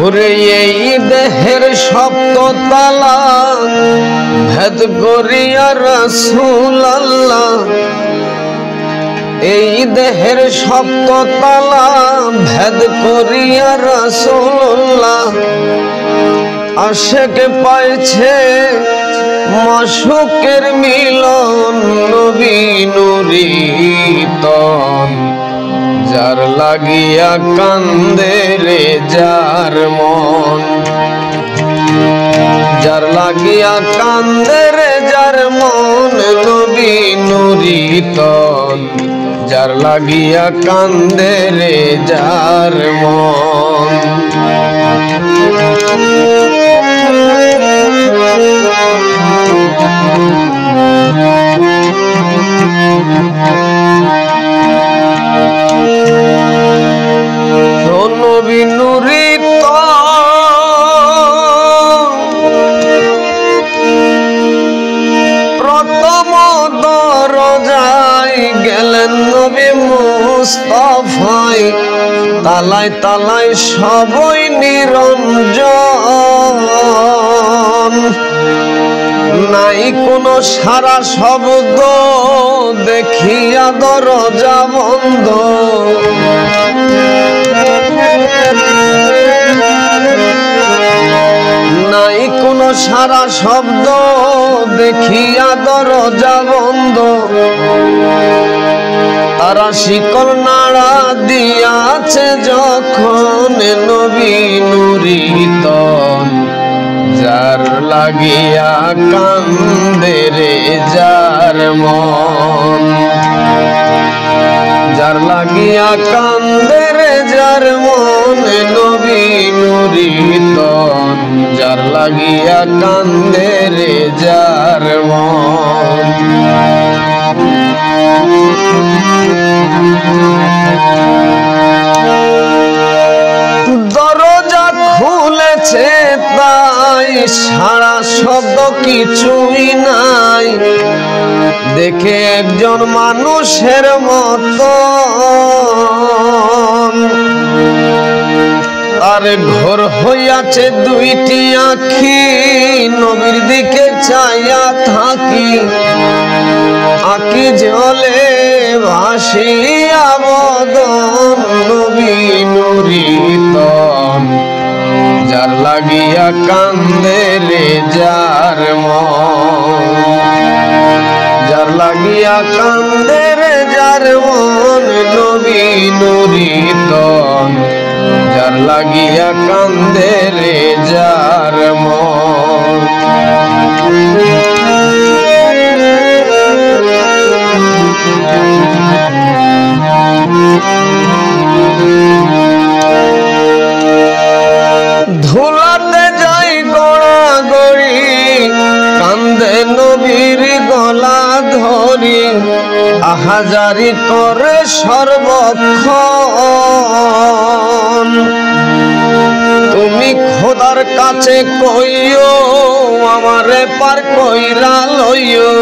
ওরে এই দেহের সপ্ততলা ভেদ করিয়া রাসূলুল্লাহ, এই দেহের সপ্ততলা ভেদ করিয়া রাসূলুল্লাহ আশেক পাইছে মাশুকের মিলন। নবী নূরি তন যার লাগিয়া কান্দে রে যার মন, যার লাগিয়া কান্দে রে যার মন। নবী নূরি তন যার লাগিয়া কান্দে রে যার মন। নবী নূরি প্রথম দরজায় গেলেন নবী মুস্তাফায়, তালায় তালায় সবই নিরঞ্জন, নাই কোনো সারা শব্দ দেখিয়া দরজা বন্ধ। নাই কোনো সারা শব্দ দেখিয়া দরজা বন্ধ। তারা শিকল নাড়া দিয়াছে যখন। নবী নূরি তন যার লাগিয়া কান্দে রে যার মন, যার লাগিয়া কান্দে রে যার মন। নবী নূরি তন যার লাগিয়া কান্দে রে যার মন। দরজা খুলেছে তাই সারা শব্দ কিছুই নাই, দেখে একজন মানুষের মতো আর ঘোর হইয়াছে দুইটি আঁখি। নবীর দিকে চাইয়া থাকি, আঁখি জলে ভাসিয়া বদন। নবী নূরি তন যার লাগিয়া কান্দে রে যার মন, যার লাগিয়া কান্দে রে যার মন। নবী নূরি তন যার লাগিয়া কান্দে রে যার মন। ধুলাতে যাই গড়াগড়ি, কান্দে নবীর গলা ধরি। আহাজারি করে সর্বক্ষণ, তুমি খোদার কাছে কইও আমারে পার কইরা লইও।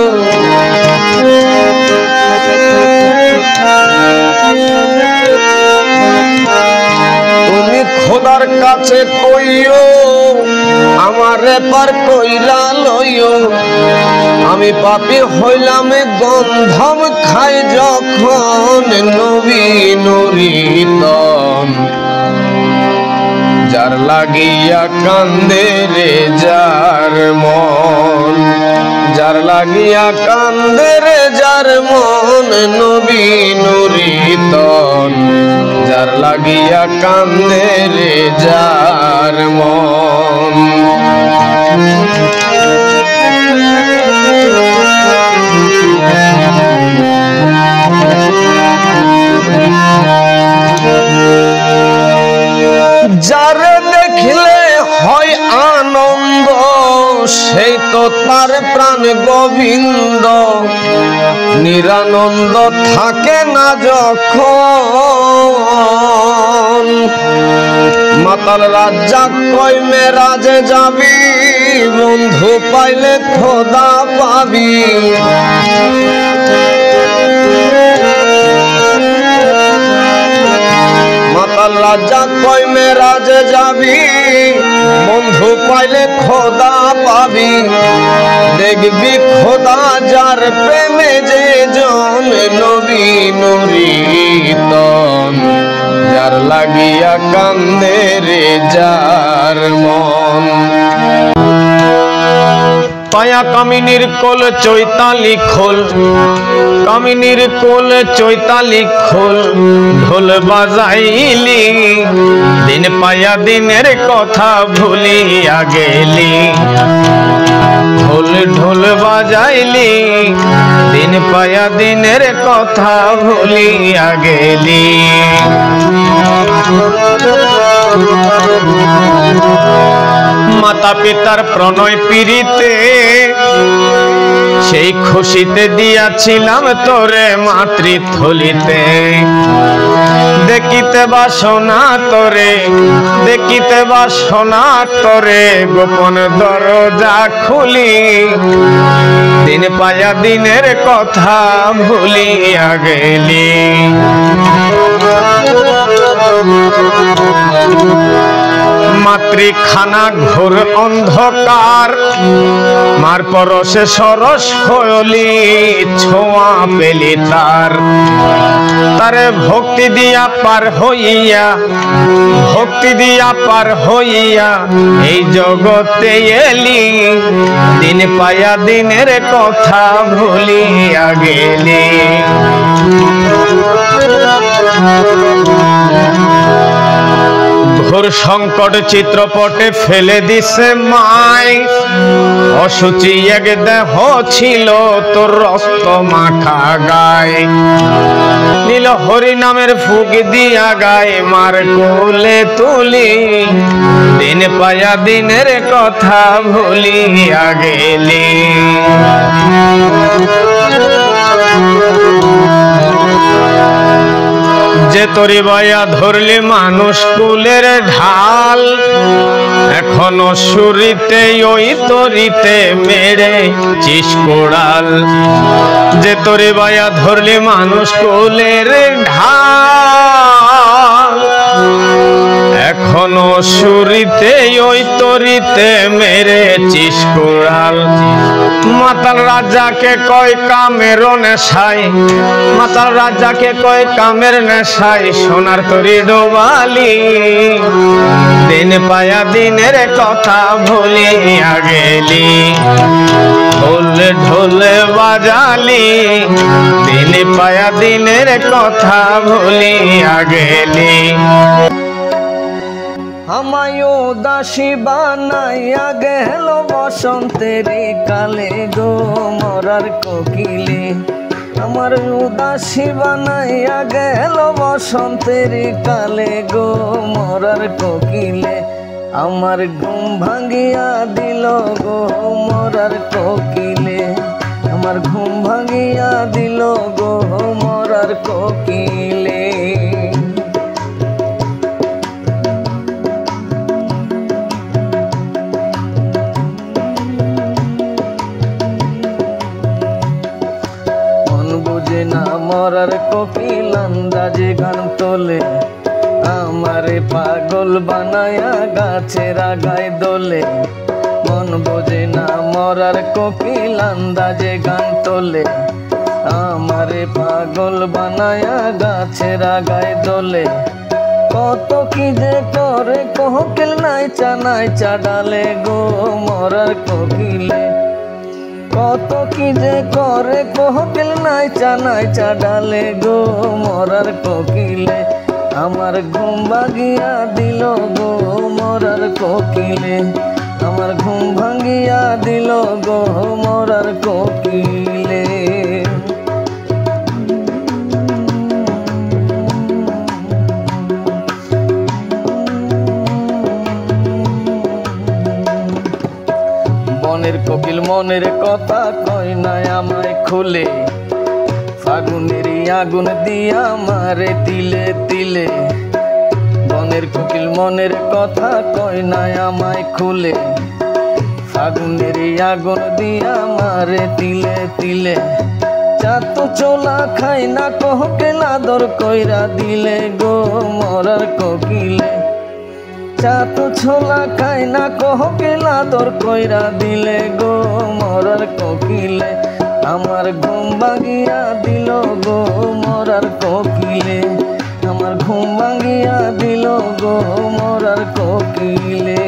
তুমি খোদার কাছে কইও আমারে পার কইরা লইও। আমি পাপী হইলাম গন্ধম খাই যখন। নবী নূরি তন যার লাগিয়া কান্দে রে যার মন, যার লাগিয়া কান্দে রে যার মন। নবী নূরি তন যার লাগিয়া কান্দে রে যার মন। যারে দেখলে হয় আনন্দ, সেই তো তার প্রাণ গোবিন্দ। নিরানন্দ থাকে না যখন, মাতাল রাজ্জাক কই মেরাজে যাবি, বন্ধু পাইলে খোদা পাবি। মাতাল রাজা কই মেরাজে যাবি, বন্ধু পাইলে খোদা পাবি। দেখবি খোদা যার প্রেমে যে জন, নবী নুরিতন যার লাগিয়া কান্দে রে যার মন। পায়া কামিনীর কোল চৈতালি খোল, কামিনীর কোল চৈতালি খোল, ঢোল বাজাইলি দিন পায়া দিনের কথা ভুলিয়া গেলি। খোল ঢোল বাজাইলি দিন পায়া দিনের কথা ভুলিয়া গেলি। মাতা পিতার প্রণয় পিরিতে সেই খুশিতে দিয়াছিলাম তোরে মাতৃথলিতে। দেখিতে বাসনা তোরে, দেখিতে বাসনা তোরে, গোপন দরজা খুলি দিন পায়া দিনের কথা ভুলিয়া গেলি। মাতৃখানা ঘোর অন্ধকার, মার পরশে সরস হলি ছোঁয়া পেলি তার। তারে ভক্তি দিয়া পার হইয়া, ভক্তি দিয়া পার হইয়া এই জগতে এলি দিন পায়া দিনের কথা ভুলিয়া গেলি। ঘোর সংকট চিত্রপটে ফেলে দিছে মাই, অসুচি এক দেহ ছিল তোর রক্ত মাখা গায়। নীল হরি নামের ফুক দিয়া গায় মার কোলে তুলি দিন পায়া দিনের কথা ভুলিয়া গেলি। যে তরি বায়া ধরলি মানুষ কুলের ঢাল, এখনো সুরিতে ওই তরিতে মেরে চিস কোড়াল। যে তরি বায়া ধরলি মানুষ কুলের ঢাল, এখনো সুরিতে ওই তরিতে মেরে চিস কোড়াল। মাতাল রাজাকে কয় কামের নেশাই, মাতাল রাজাকে কয় কামের নেশাই সোনার তরি ডোবালি দিন পায়া দিনের কথা ভুলিয়া গেলি। ঢোলে ঢোলে বাজালি দিন পায়া দিনের কথা ভুলিয়া গেলি। আমায় দাসী বানাইয়া গেল বসন্তের কালে গো মরার কোকিলে। আমার উদাসী বানাইয়া গেল বসন্তের কালে গো মরার কোকিলে। আমার ঘুম ভাঙিয়া দিল গো মরার কোকিলে, আমার ঘুম ভাঙিয়া দিল গো মরার কোকিলে। মরার কোকিল আন্দাজে গান তোলে, আমারে পাগল বানায়া গাছের আগায় দোলে। মন বোঝে না মরার কোকিল আন্দাজে গান তোলে, আমারে পাগল বানায়া গাছের আগায় দোলে। কত কি যে করে কোকিল নাইচা নাইচা ডালে গো মরার কোকিলে। কত কি যে করে কোকিল নাইচা নাইচা ডালে গো মরার কোকিলে। আমার ঘুম ভাঙিয়া দিল গো মরার কোকিলে, আমার ঘুম ভাঙিয়া দিল গো মরার কোকিলে। মনের কোকিল মনের কথা কই না আমায় খুলে, ফাগুনের আগুন দিয়া মারে তিলে তিলে। বনের কোকিল মনের কথা কই না আমায় খুলে, ফাগুনের আগুন দিয়া মারে তিলে তিলে। চাতু চোলা খাই না কোকিল আদর কইরা দিলে গো মরার কোকিলে। চাতু ছোলা খাই না কোকিল আদর কইরা দিলে গো মরার কোকিলে। আমার ঘুম ভাঙিয়া দিল গো মরার কোকিলে। আমার ঘুম ভাঙিয়া দিল গো মরার কোকিলে।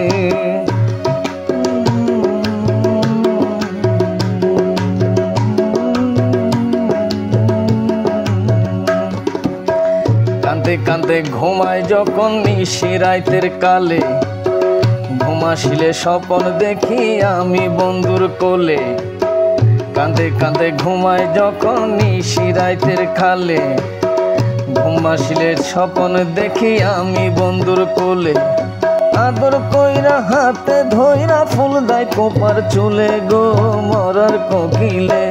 কান্দে কান্দে ঘুমায় যখন নিশি রাইতের কালে, ঘুমাসিলে স্বপন দেখি আমি বন্ধুর কোলে। কান্দে কান্দে ঘুমায় যখন নিশি রাইতের কালে, ঘুমাসিলে স্বপন দেখি আমি বন্ধুর কোলে। আদর কইরা হাতে ধইরা ফুল দেয় কোপার চুলে গো মরার কোকিলে।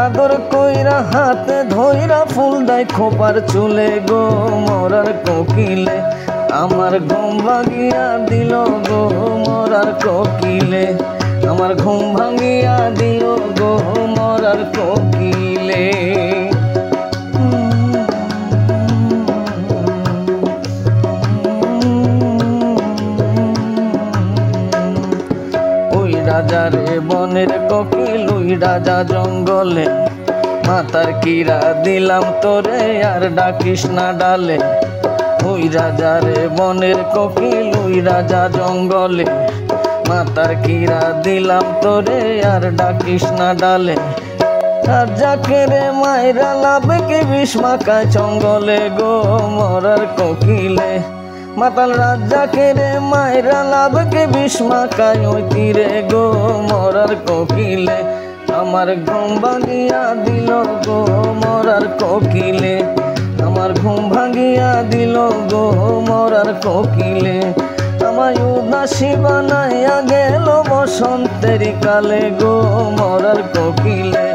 আদর কইরা হাতে ধইরা ফুল দেয় খোপার চুলে গো মরার কোকিলে। আমার ঘুম ভাঙিয়া দিল গো মরার কোকিলে। আমার ঘুম ভাঙিয়া দিল গো মরার কোকিলে। ওই রাজা রে বনের কোকিল, ওই রাজা জঙ্গলে, মাতার কিরা দিলাম তোরে আর ডাকিস না ডালে। ওই রাজা রে বনের কোকিল, ওই রাজা জঙ্গলে, মাতার কিরা দিলাম তোরে আর ডাকিস না ডালে। রাজাকে রে মাইরা লাভে কি বিষ মাখায় জঙ্গলে গো মরার কোকিলে। মাতাল রাজাকে রে মাইরা লাভকে বিষ মাখায় ওই তীরে গো মরার কোকিলে। আমার ঘুম ভাঙিয়া দিল গো মরার কোকিলে। আমার ঘুম ভাঙিয়া দিল গো মরার কোকিলে। আমায় উদাসী বানাইয়া গেল বসন্তের কালে গো মরার কোকিলে।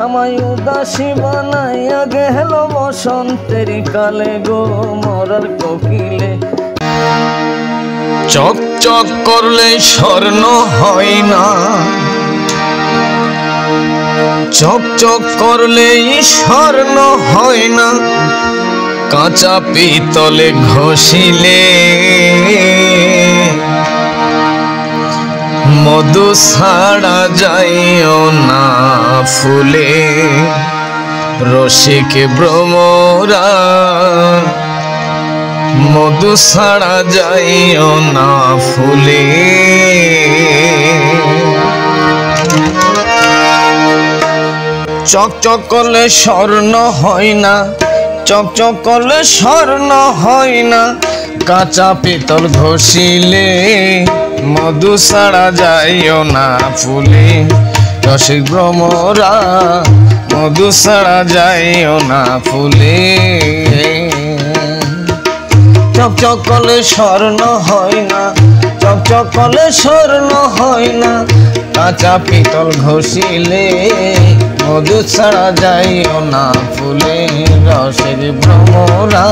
আমায় উদাসী বানাইয়া গেল বসন্তের কালে গো মরার কোকিলে। চক চক করলে স্বর্ণ হয় না, চক চক করলে স্বর্ণ হয় না, কাঁচা পিতলে ঘষিলে মধু ছাড়া যাইও না ফুলে। রসিক ভ্রমরা মধু ছাড়া যাইও না ফুলে। চকচক করলে স্বর্ণ হয় না, চকচক করলে স্বর্ণ হয় না, কাঁচা পিতল ঘষিলে মধু ছাড়া যাইও না ফুলে। রসিক ভ্রমরা মধু ছাড়া যাইও না ফুলে। চকচক করলে স্বর্ণ হয় না, চকচক করলে স্বর্ণ হয় না, কাঁচা পিতল ঘষিলে মধু ছাড়া যাইও না ফুলে। রসিক ভ্রমরা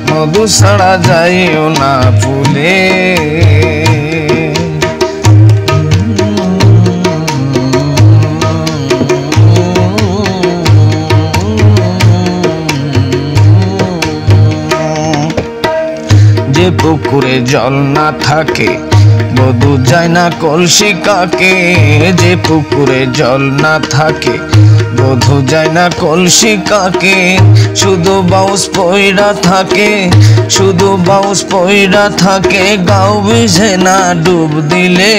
মধু ছাড়া যাইও না ফুলে। যে পুকুরে জল না থাকে বধূ যায় না কলসি কাকে। যে পুকুরে জল না থাকে বধূ যায় না কলসি কাকে। শুধু বাউস পইরা থাকে, শুধু বাউস পইরা থাকে, গাও ভিজে না ডুব দিলে।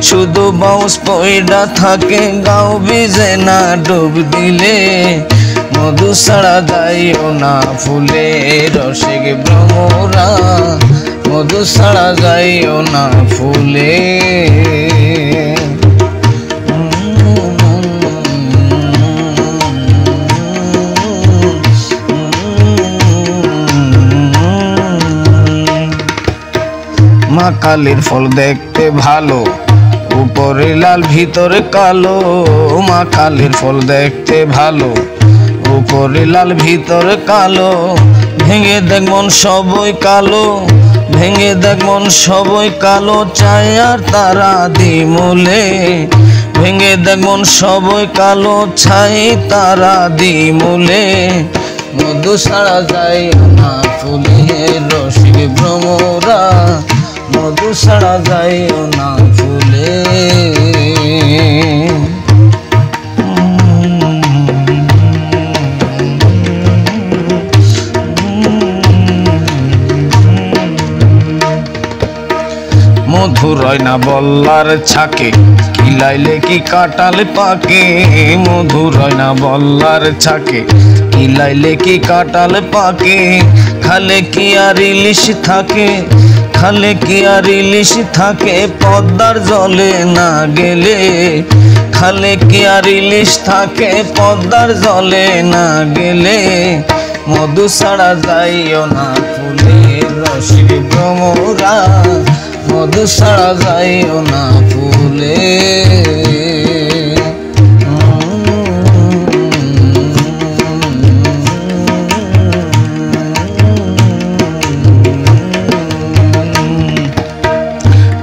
শুধু বাউস পইরা থাকে, গাও ভিজে না ডুব দিলে। মধু ছাড়া যাইও না ফুলে। রসিক ভ্রমরা মধু ছাড়া যাইও না ফুলে। মা কালীর ফল দেখতে ভালো, উপরে লাল ভিতরে কালো। মা কালীর ফল দেখতে ভালো, উপরে লাল ভিতরে কালো। ভেঙে দেখ মন সবই কালো, ভেঙে দেখ মন সবই কালো। চাই আর তারা দিমুলে ভেঙে দেখ মন সবই কালো ছাই তারা দিমুলে মধু ছাড়া যাইও না ফুলে রসিক ভ্রমরা মধু ছাড়া যাইও না ফুলে মধুর হয় না বল্লার ছাকে কিলাইলে কি কাটাল পাকে মধুর হয় না বল্লার ছাকে কিলাইলে কি কাটাল পাকে খালে কি আর ইলিশ থাকে খালে কি আর ইলিশ থাকে পদ্মার জলে না গেলে খালে কি আর ইলিশ থাকে পদ্মার জলে না গেলে মধু ছাড়া যাইও না ফুলে রসিক ভ্রমরা মধু ছাড়া যাইও না ফুলে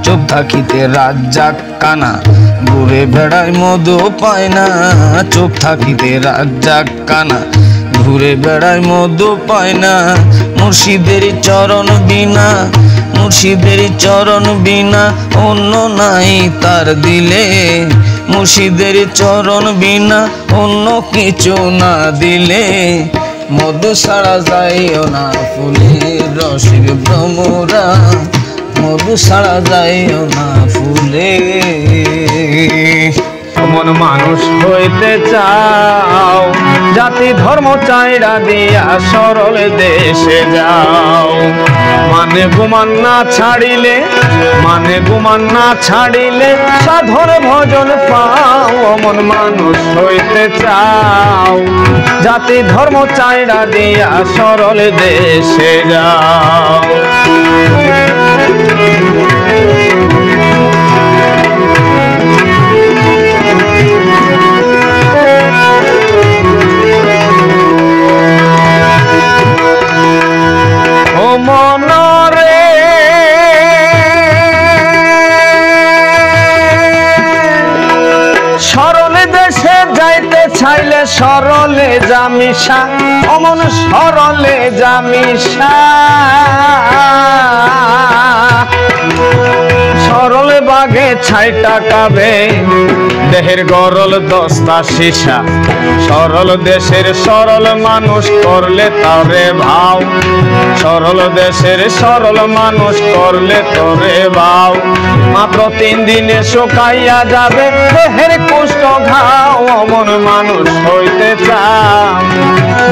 চুপ থাকিতে রাজ্জাক কানা ঘুরে বেড়ায় মধু পায় না চুপ থাকিতে রাজ্জাক কানা ঘুরে বেড়ায় মধু পায় না মুর্শিদের চরণ বিনা মুর্শিদের চরণ বিনা অন্য নাই তার দিলে মুর্শিদের চরণ বিনা অন্য কিছু না দিলে মধু ছাড়া যাইও না ফুলে রসিক ভ্রমরা মধু ছাড়া যাইও না ফুলে মন মানুষ হইতে চাও জাতি ধর্ম চাইরা দিয়া সরল দেশে যাও মানে গুমান না ছাড়িলে সাধন ভজন পাও মন মানুষ হইতে চাও জাতি ধর্ম চাইরা দিয়া সরল দেশে যাও মনরে সরলে দেশে যাইতে চাইলে সরলে জামিশা অমন সরলে জামিশা সরলে বাগে ছাইটা কাবে দেহের গরল দস্তা সীসা সরল দেশের সরল মানুষ করলে তারে ভাও সরল দেশের সরল মানুষ করলে তোরে ভাও মাত্র 3 দিনে শুকাইয়া যাবে দেহের কুষ্ঠ ঘাও অমন মানুষ হইতে চাও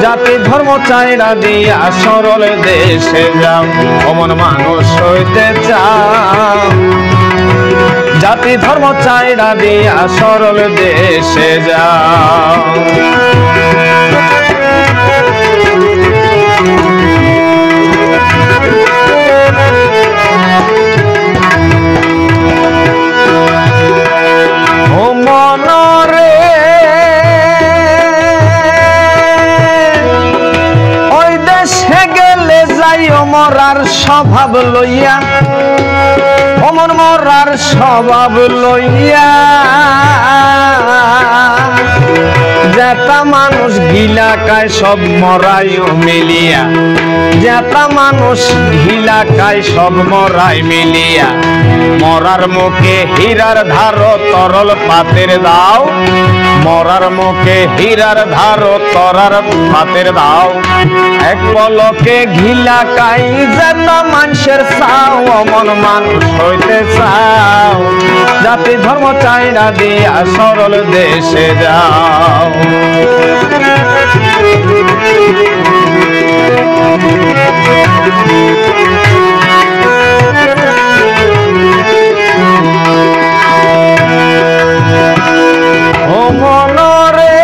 জাতি ধর্ম চাইরা দিয়া সরল দেশে যাও অমন মানুষ হইতে চাও জাতি ধর্ম চাইরা দিয়া সরল দেশে যাও ও মনরে ওই দেশে গেলে যাইও মরার স্বভাব লইয়া অমন মরার স্বভাব লইয়া যেটা মানুষ গিলাকায় সব মরাইও মিলিয়া যেটা মানুষ গিলাকায় সব মরাই মিলিয়া মরার মুখে হীরার ধারো তরল পাতের দাও মরার মুখে হীরার ধারো তরার পাতের দাও এক পলকে গিলাকায় যেটা মানুষের চাও অমন মানুষ হইতে চাও জাতি ধর্ম চাইরা দিয়া সরল দেশে যাও ও মনরে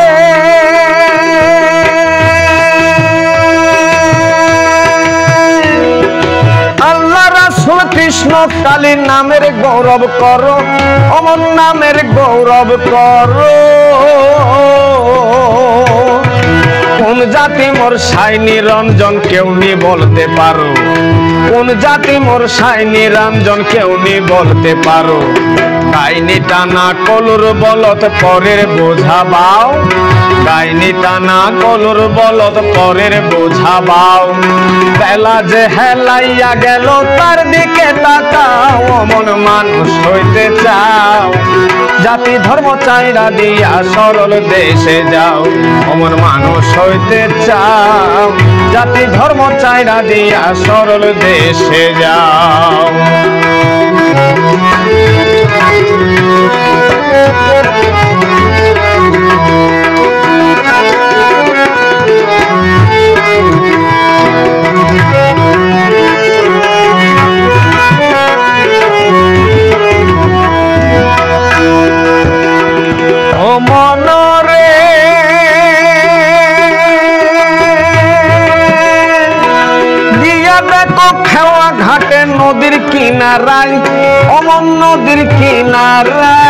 আল্লাহ রাসূল কৃষ্ণ কালীর নামের গৌরব করো অমন নামের গৌরব করো কোন জাতি মোর সাই নিরঞ্জন কেউ নি বলতে পারো কোন জাতি মোর সাই নিরঞ্জন কেউ নি বলতে পারো গাইনি টানা কলুর বলত পরের বোঝা বাও, গাইনি টানা কলুর বলত পরের বোঝা বাও। বেলা যে হেলাইয়া গেল তার দিকে তাকাও, অমন মানুষ হইতে চাও, জাতি ধর্ম চাইরা দিয়া সরল দেশে যাও। অমন মানুষ হইতে চাও, জাতি ধর্ম চাইরা দিয়া সরল দেশে যাও। ও মনরে দিয়া দেখো খেওয়া ঘাটে নদীর কিনারায়, অমন নদীর কিনারায়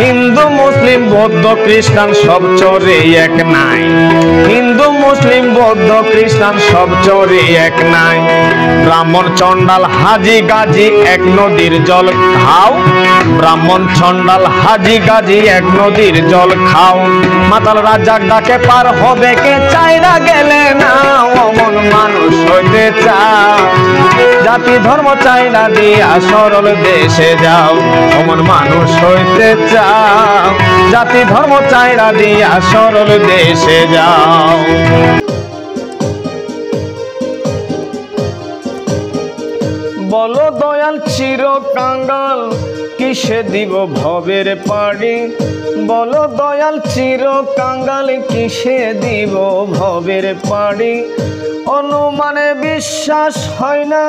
হিন্দু মুসলিম বৌদ্ধ খ্রিস্টান সব চরে এক নাই, হিন্দু মুসলিম বৌদ্ধ খ্রিস্টান সব চরে এক নাই। ব্রাহ্মণ চন্ডাল হাজি গাজি এক নদীর জল খাও, ব্রাহ্মণ চন্ডাল হাজি গাজি এক নদীর জল খাও। মাতাল রাজাক ডাকে পার হবে কে চাইরা গেলে না, অমন মানুষ হইতে চাও, জাতি ধর্ম চাইরা দিয়া সরল দেশে যাও। অমন মানুষ হইতে চাও, জাতি ধর্ম চাইরা দিয়া সরল দেশে যাও। বলো দয়াল চির কাঙ্গাল কিসে দিব ভবের পাড়ি, বলো দয়াল চির কাঙ্গাল কিসে দিব ভবের পাড়ি। অনুমানে বিশ্বাস হয় না,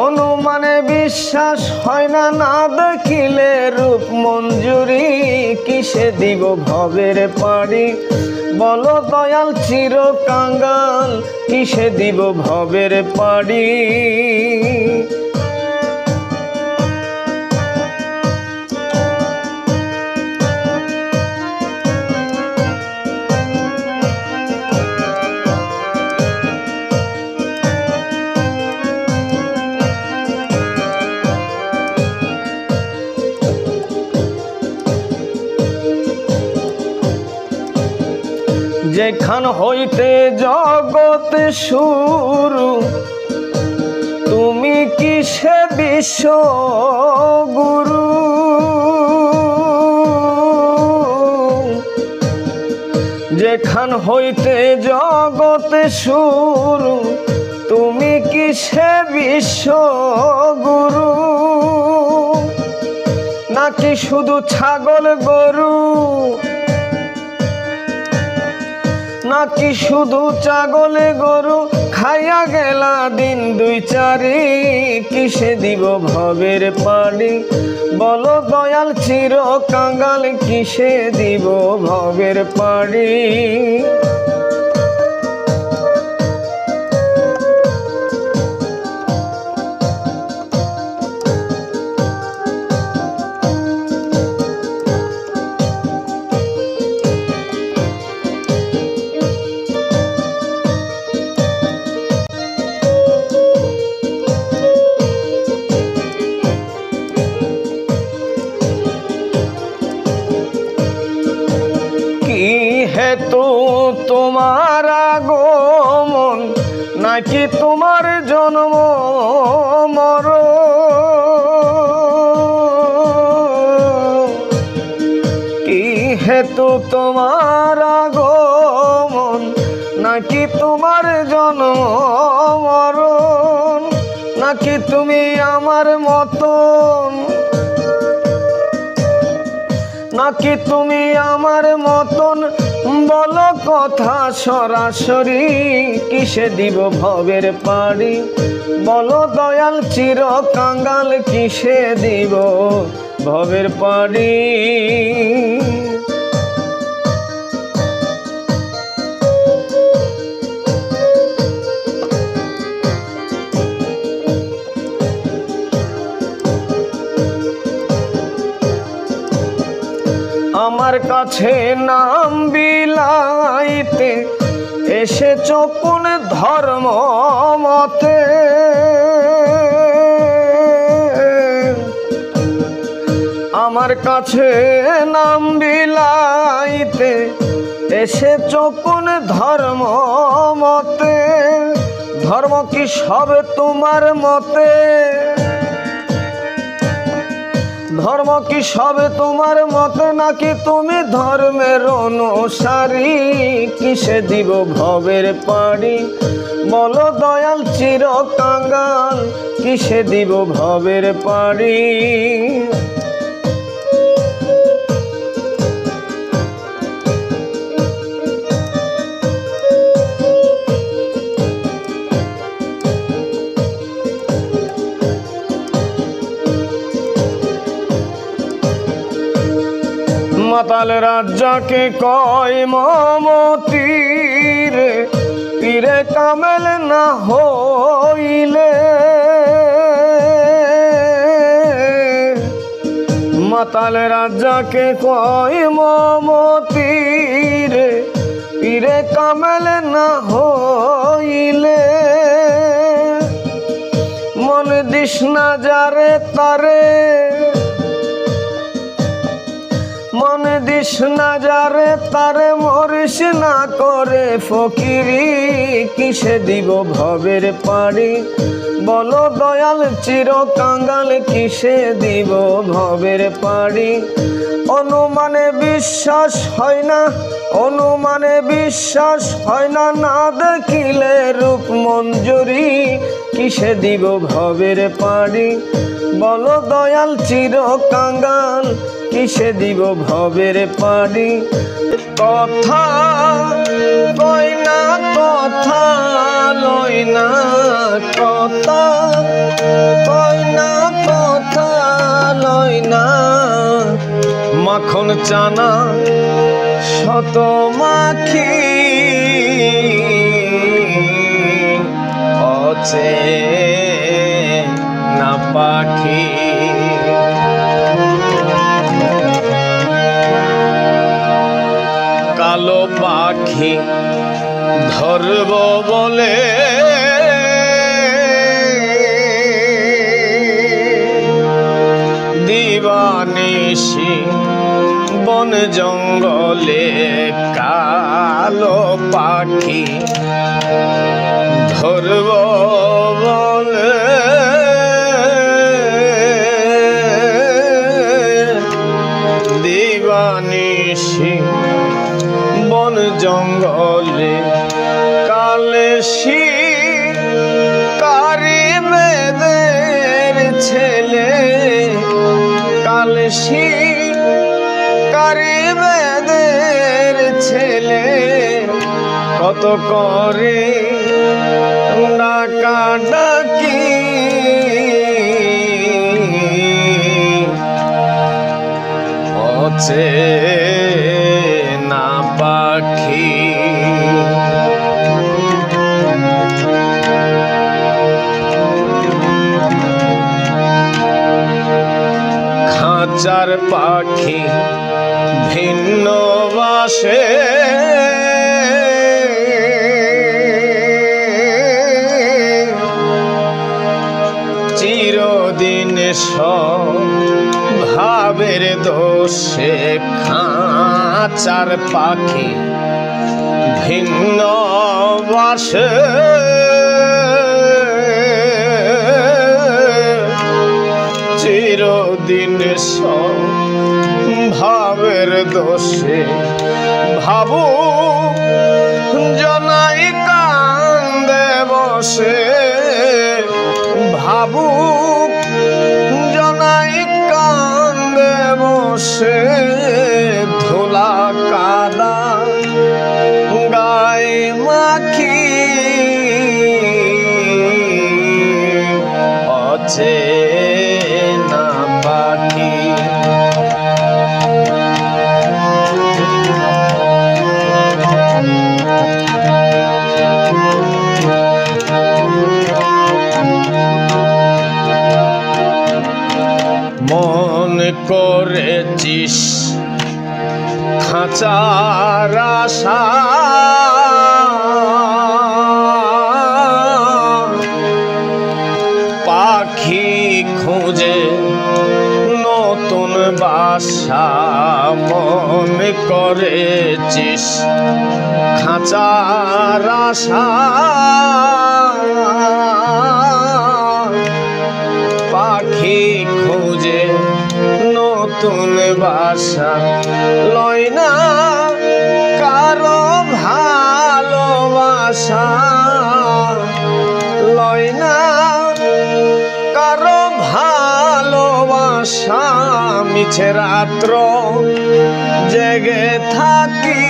অনুমানে বিশ্বাস হয় না, না দেখিলে রূপ মঞ্জুরি কিসে দিব ভবের পাড়ি। বলো দয়াল চির কাঙ্গাল কিসে দিব ভবের পাড়ি। যেখান হইতে জগৎ শুরু, তুমি কিসে বিশ্ব গুরু। যেখান হইতে জগৎ শুরু, তুমি কিসে বিশ্ব গুরু। নাকি শুধু ছাগল গরু, নাকি শুধু ছাগলে গরু খাইয়া গেলা দিন দুই চারি কিসে দিব ভবের পাড়ি। বলো দয়াল চির কাঙ্গাল কিসে দিব ভবের পাড়ি। হেতু তোমার আগমন নাকি তোমার জন্ম মরণ, কি হেতু তোমার আগমন নাকি তোমার জন্ম মরণ। নাকি তুমি আমার মতন, নাকি তুমি আমার মতন বলো কথা সরাসরি কিসে দিব ভবের পাড়ি। বলো দয়াল চির কাঙ্গাল কিসে দিব ভবের পাড়ি। আমার কাছে নাম বিলাইতে এসেছ কোন ধর্ম মতে। আমার কাছে নাম বিলাইতে এসেছ কোন ধর্ম মতে? ধর্ম কি সবে তোমার মতে? ধর্ম কি সবে তোমার মতে, নাকি তুমি ধর্মের অনুসারী? কিসে দিব ভবের পাড়ি বলো দয়াল চির কাঙ্গাল, কিসে দিব ভবের পাড়ি? মাতাল রাজ্জাকে কয় মমতির, পীরে কামেল না হইলে। মাতাল রাজ্জাকে কয় মমতির, পীরে কামেল না হইলে। মন দিস না যারে তারে, মন দিস না যারে তারে, মরিস না করে ফকিরি। কিসে দিব ভবের পাড়ি বলো দয়াল চির কাঙ্গাল, কিসে দিব ভবের পাড়ি? অনুমানে বিশ্বাস হয় না, অনুমানে বিশ্বাস হয় না, না দেখিলে রূপ মঞ্জুরি। কিসে দিব ভবের পাড়ি বলো দয়াল চির কাঙ্গাল, কিসে দিব ভবের পাড়ি? কথা কই না, কথা লই না, কথা কই না, কথা লই না। মাখন চানা শত মাখি অচে না পাখি। কালো পাখি ধরব বলে দিবানিশি বন জঙ্গলে, কালো পাখি ধরব বলে দিবানিশি বন জঙ্গলে। কালে শিকারি মেয়েদের ছেলে, কালে শিকারি মেয়েদের ছেলে। কত করে ডাকা ডাকি অচে না পাখি। খাঁচার পাখি ভিন্ন বাসে, চিরদিন ভাবের দোষে। খাঁচার পাখি ভিন্ন বাসে, চিরদিন ভাবের দোষে। ভাবু জনাই কান্দে বসে, ভাবু জনাই কান্দে বসে। ধুলা কাদা গায়ে মাখি অচে না পাখি। মন করেছিস খাঁচার আশা, পাখি খুঁজে নতুন বাসা। আশা মনে করেছিস খাঁচার আশা পাখি খুঁজে নতুন বাসা লয় না কারো ভালোবাসা লয় না কারো ভালোবাসা মিছে রাত্র জেগে থাকি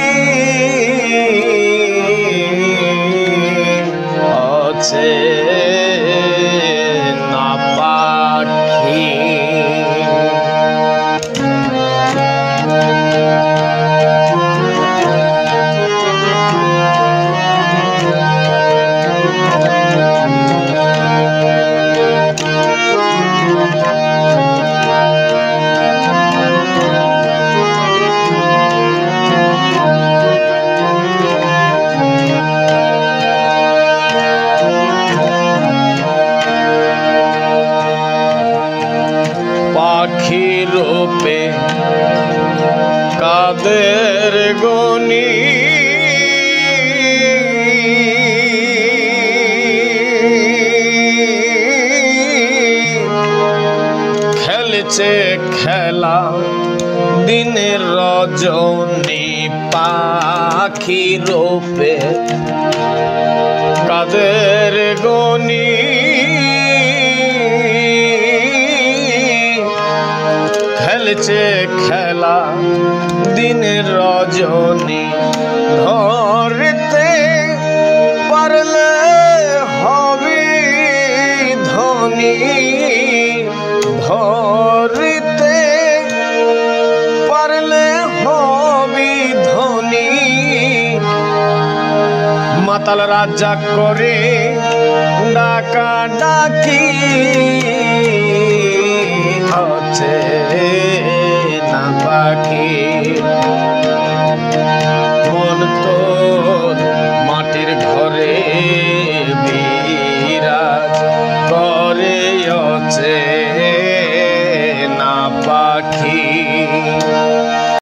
আছে না পাখি পাখি রূপে কাদের গনি খেলছে খেলা দিনের রজনী পাখি রূপে কাদের গনি খেলছে খেলা দিনের রজনী ধরতে পারলে হবি ধনী ধরতে পারলে হবি ধনী মাতাল রাজা করে ডাকা ডাকি আছে